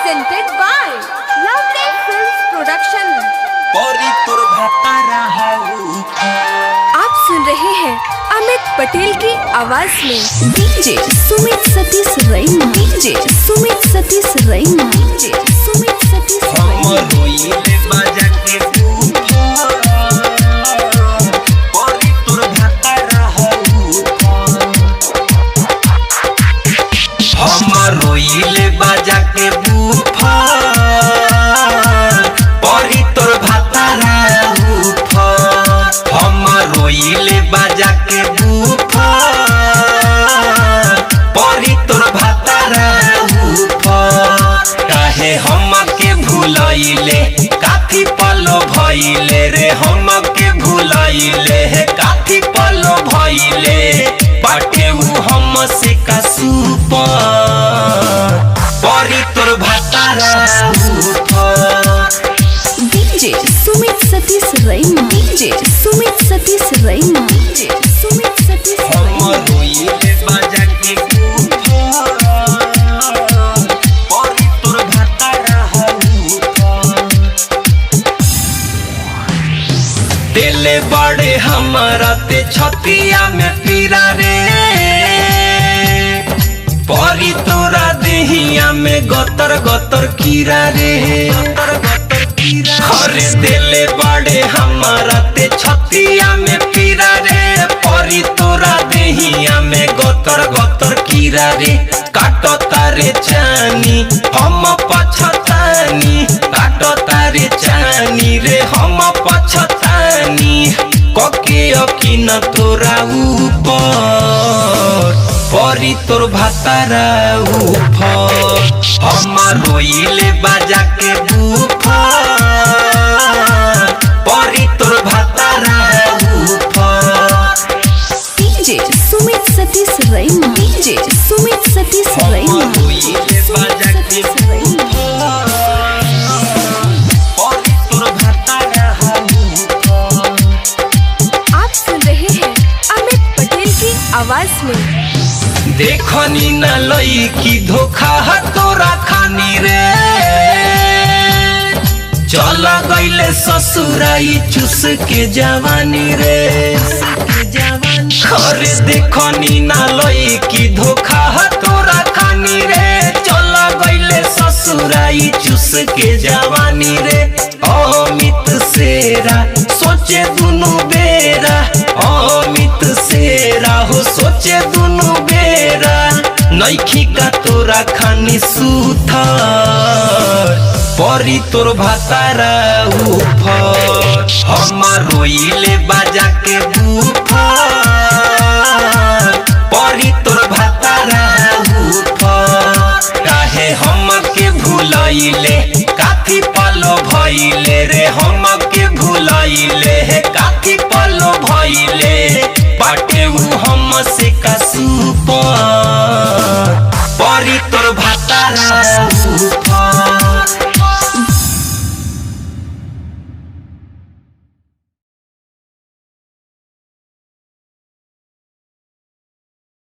presented by Lovely Films Production। आप सुन रहे हैं अमित पटेल की आवाज में डीजे सुमित सतीश रैना, डीजे सुमित सतीश रैना, डीजे सुमित सतीश रोइले बाजा के बूफा परी तोर भातारा उफा। हम रोइले बाजा के बूफा परी तोर भातारा उफा। काहे हम के भूलइले काफी पलो भइले रे, हम के भूलइले काफी पलो भइले बाटे उ हम से का सुपर परी तोर भातारा उफा। डीजे सुमित सतीश रैना, डीजे सुमित सतीश रैना, डीजे सुमित सतीश हम रोइले बाजा के बूफा परी तोर भातारा उफा। दिले बड़े हमारा ते छतिया में पीरा रे, परी तोरा देहिया में गतर गतर कीरा रे। हरे दिले बड़े हमारा ते छतिया में पीरा रे, परी तोरा देहिया में गतर गतर कीरा रे। काटो तारे चानी हम पछतानी, काटो तारे चानी रे हम पछतानी। कके अकिन तोरा ऊपर परी तोर भातारा उफा। हम रोइले बाजा के बूफा परी तोर भातारा उफा। डीजे सुमित सतीश रैना, डीजे सुमित सतीश रैना, रोइले बाजा के बूफा परी तोर भातारा उफा। आप सुन रहे हैं अमित पटेल की आवाज में देखनी न लई की धोखा तोरा खानी रे, चला गईले ससुराई चुस के जवानी रे। अरे देखनी न लई की धोखा तोरा खानी रे, चला गईले ससुराई चुस के जवानी रे। अमित सेरा सोचे दुनु बेरा, अमित सेरा हो सोचे दुनु बेरा। नइखी का तोरा खानी सुथर परी तोर भातारा उफर। हम रोइले बाजा के बूफा परी तोर भातारा उफर। काहे हम के भूलइले काफी पलो भइले रे, हम के भूलइले काफी पलो भइले बाटे उ हम से का सुपर परी तोर भातारा उफर।